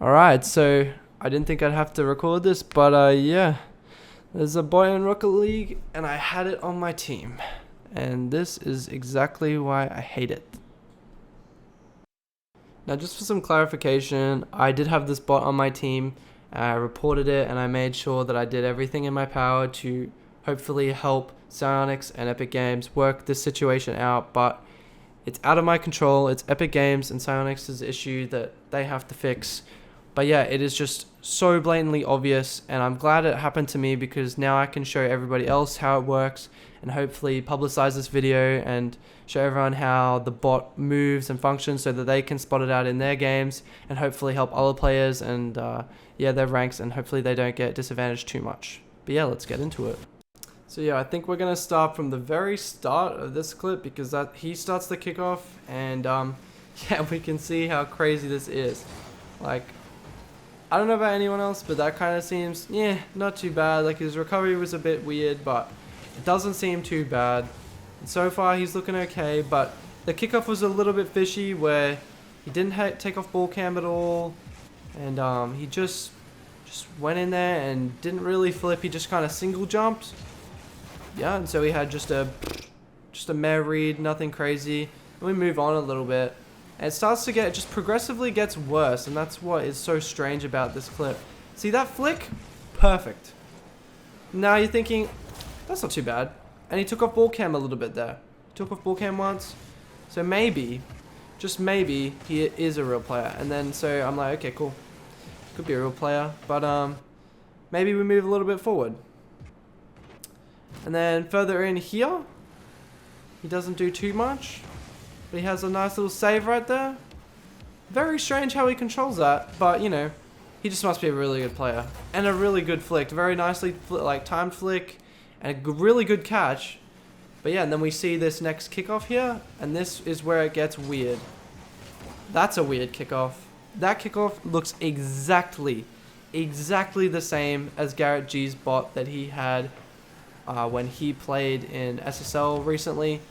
Alright, so I didn't think I'd have to record this, but yeah. There's a boy in Rocket League, and I had it on my team. And this is exactly why I hate it. Now, just for some clarification, I did have this bot on my team. I reported it, and I made sure that I did everything in my power to hopefully help Psyonix and Epic Games work this situation out, but it's out of my control. It's Epic Games and Psyonix's issue that they have to fix. But yeah, it is just so blatantly obvious, and I'm glad it happened to me because now I can show everybody else how it works and hopefully publicize this video and show everyone how the bot moves and functions so that they can spot it out in their games and hopefully help other players and their ranks, and hopefully they don't get disadvantaged too much. But yeah, let's get into it. So yeah, I think we're gonna start from the very start of this clip because he starts the kickoff, and yeah, we can see how crazy this is. Like, I don't know about anyone else, but that kind of seems, yeah, not too bad. Like, his recovery was a bit weird, but it doesn't seem too bad. And so far, he's looking okay, but the kickoff was a little bit fishy where he didn't take off ball cam at all, and he just went in there and didn't really flip. He just kind of single jumped. Yeah, and so he had just a meh read, nothing crazy. And we move on a little bit. And it starts to just progressively gets worse, and that's what is so strange about this clip. See that flick? Perfect. Now you're thinking, that's not too bad. And he took off ball cam a little bit there. He took off ball cam once. So maybe, just maybe, he is a real player. And then so I'm like, okay, cool. Could be a real player. But maybe we move a little bit forward. And then further in here, he doesn't do too much. But he has a nice little save right there. Very strange how he controls that, but you know, he just must be a really good player. And a really good flick, very nicely timed flick, and a really good catch. But yeah, and then we see this next kickoff here, and this is where it gets weird. That's a weird kickoff. That kickoff looks exactly the same as Garret G's bot that he had when he played in SSL recently.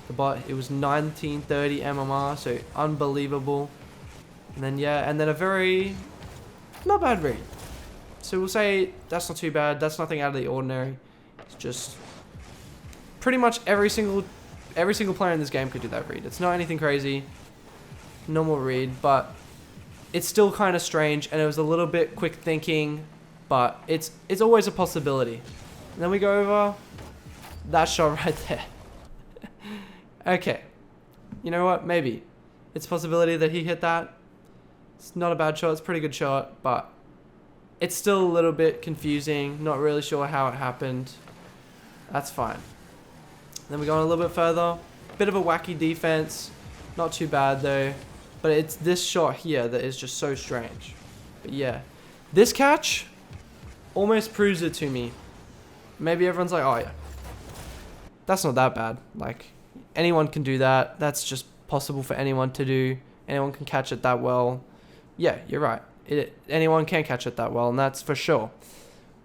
The bot, it was 1930 MMR, so unbelievable. And then yeah, and then a very not bad read. So we'll say that's not too bad. That's nothing out of the ordinary. It's just pretty much every single player in this game could do that read. It's not anything crazy, normal read, but it's still kind of strange, and it was a little bit quick thinking, but it's always a possibility. And then we go over that shot right there. Okay, you know what, maybe. It's a possibility that he hit that. It's not a bad shot, it's a pretty good shot, but it's still a little bit confusing, not really sure how it happened. That's fine. Then we go on a little bit further. Bit of a wacky defense, not too bad though, but it's this shot here that is just so strange. But yeah, this catch almost proves it to me. Maybe everyone's like, oh yeah, that's not that bad. Like, anyone can do that. That's just possible for anyone to do. Anyone can catch it that well. Yeah, you're right. Anyone can catch it that well, and that's for sure.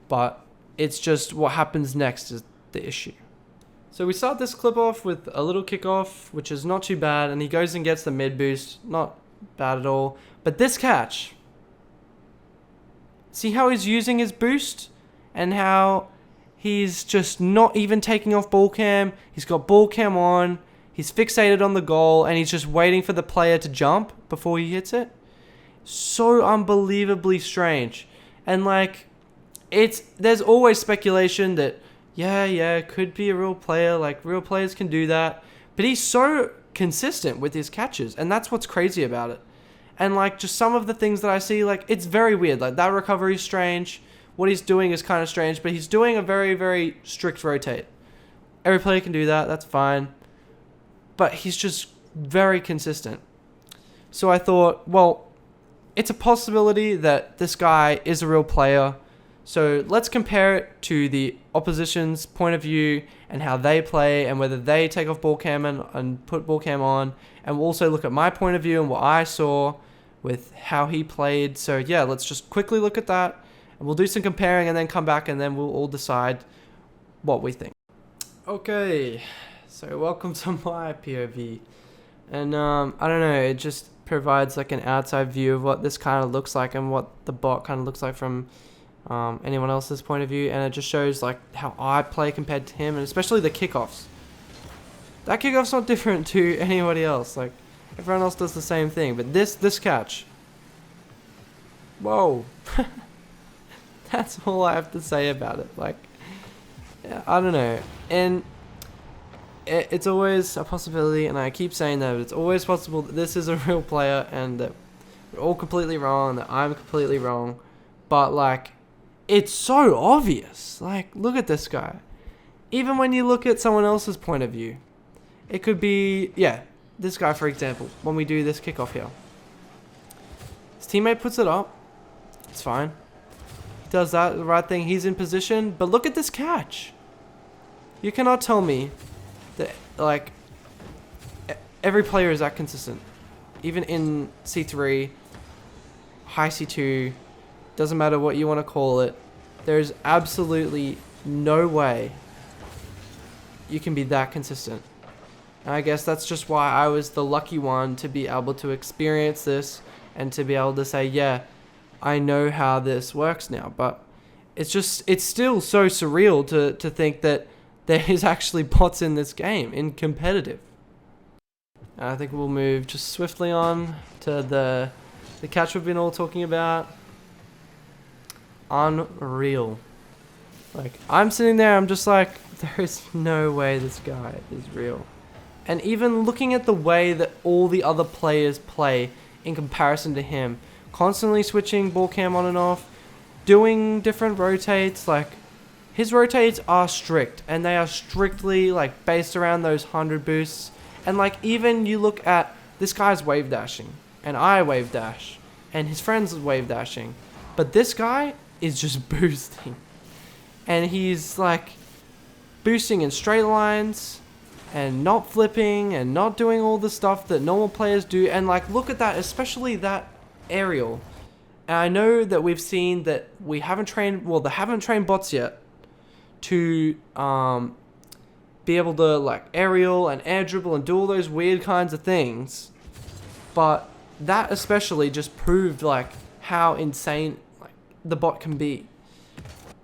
But it's just what happens next is the issue. So we start this clip off with a little kickoff, which is not too bad, and he goes and gets the mid boost. Not bad at all. But this catch, see how he's using his boost and how he's just not even taking off ball cam. He's got ball cam on. He's fixated on the goal, and he's just waiting for the player to jump before he hits it. So unbelievably strange. And like, there's always speculation that yeah, could be a real player. Like, real players can do that. But he's so consistent with his catches, and that's what's crazy about it. And like, just some of the things that I see, like, it's very weird. Like, that recovery is strange. What he's doing is kind of strange, but he's doing a very, very strict rotate. Every player can do that, that's fine. But he's just very consistent. So I thought, well, it's a possibility that this guy is a real player. So let's compare it to the opposition's point of view and how they play and whether they take off ball cam and put ball cam on. And we'll also look at my point of view and what I saw with how he played. So yeah, let's just quickly look at that. And we'll do some comparing and then come back and then we'll all decide what we think. Okay, so welcome to my POV. And I don't know, provides like an outside view of what this kind of looks like and what the bot kind of looks like from anyone else's point of view, and it just shows like how I play compared to him, and especially the kickoffs. That kickoff's not different to anybody else. Like everyone else does the same thing, but this catch, whoa. That's all I have to say about it. Like, I don't know, and it's always a possibility, and I keep saying that, but it's always possible that this is a real player and that we're all completely wrong and that I'm completely wrong. But like, it's so obvious. Like, look at this guy. Even when you look at someone else's point of view, it could be, yeah, this guy, for example, when we do this kickoff here. His teammate puts it up. It's fine. He does that, the right thing. He's in position. But look at this catch. You cannot tell me that, like, every player is that consistent. Even in C3, high C2, doesn't matter what you want to call it, there's absolutely no way you can be that consistent. And I guess that's just why I was the lucky one to be able to experience this and to be able to say, yeah, I know how this works now. But it's still so surreal to think that there is actually bots in this game, in competitive. And I think we'll move just swiftly on to the catch we've been all talking about. Unreal. Like, I'm sitting there, I'm just like, there is no way this guy is real. And even looking at the way that all the other players play in comparison to him, constantly switching ball cam on and off, doing different rotates, like, his rotates are strict, and they are strictly like based around those 100 boosts. And like, even you look at this guy's wave dashing, and I wave dash, and his friends wave dashing, but this guy is just boosting, and he's like boosting in straight lines and not flipping and not doing all the stuff that normal players do. And like, look at that, especially that aerial. And I know that we've seen that they haven't trained bots yet to be able to like aerial and air dribble and do all those weird kinds of things, but that especially just proved like how insane like the bot can be.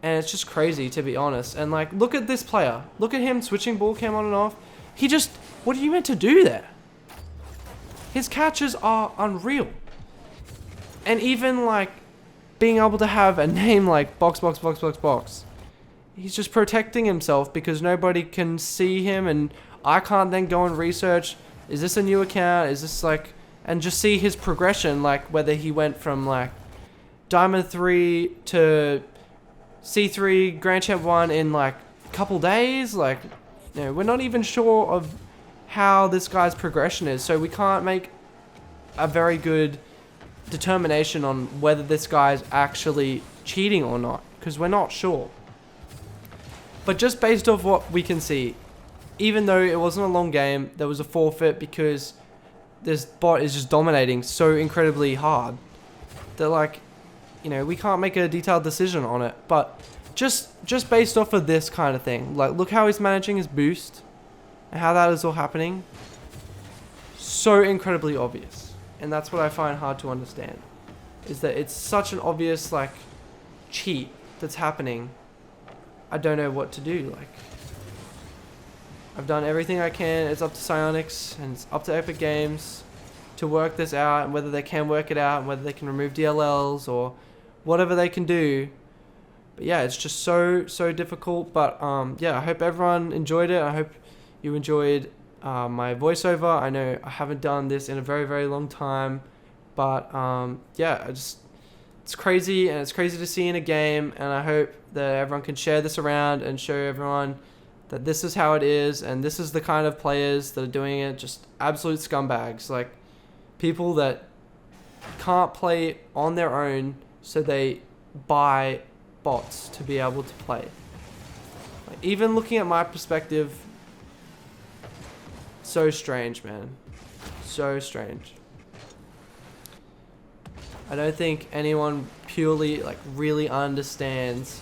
And it's just crazy, to be honest. And like, look at this player, look at him switching ball cam on and off. What are you meant to do there? His catches are unreal. And even like being able to have a name like box, he's just protecting himself because nobody can see him, and I can't then go and research, is this a new account, is this like, and just see his progression, like whether he went from like Diamond 3 to C3 Grand Champ 1 in like a couple days. Like, you know, we're not even sure of how this guy's progression is, so we can't make a very good determination on whether this guy's actually cheating or not, because we're not sure. But just based off what we can see, even though it wasn't a long game, there was a forfeit because this bot is just dominating so incredibly hard that, like, you know, we can't make a detailed decision on it. But just based off of this kind of thing, like, look how he's managing his boost and how that is all happening. So incredibly obvious. And that's what I find hard to understand, is that it's such an obvious, like, cheat that's happening. I don't know what to do. Like, I've done everything I can. It's up to Psyonix and it's up to Epic Games to work this out, and whether they can work it out and whether they can remove DLLs or whatever they can do. But yeah, it's just so difficult. But yeah, I hope everyone enjoyed it. I hope you enjoyed my voiceover. I know I haven't done this in a very long time, but yeah, it's crazy, and it's crazy to see in a game, and I hope that everyone can share this around and show everyone that this is how it is, and this is the kind of players that are doing it. Just absolute scumbags, like people that can't play on their own, so they buy bots to be able to play. Like, even looking at my perspective, so strange, man. So strange. I don't think anyone purely, like, really understands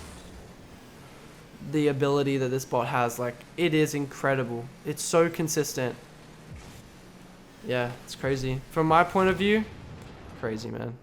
the ability that this bot has. Like, it is incredible. It's so consistent. yeah, it's crazy. From my point of view, crazy, man.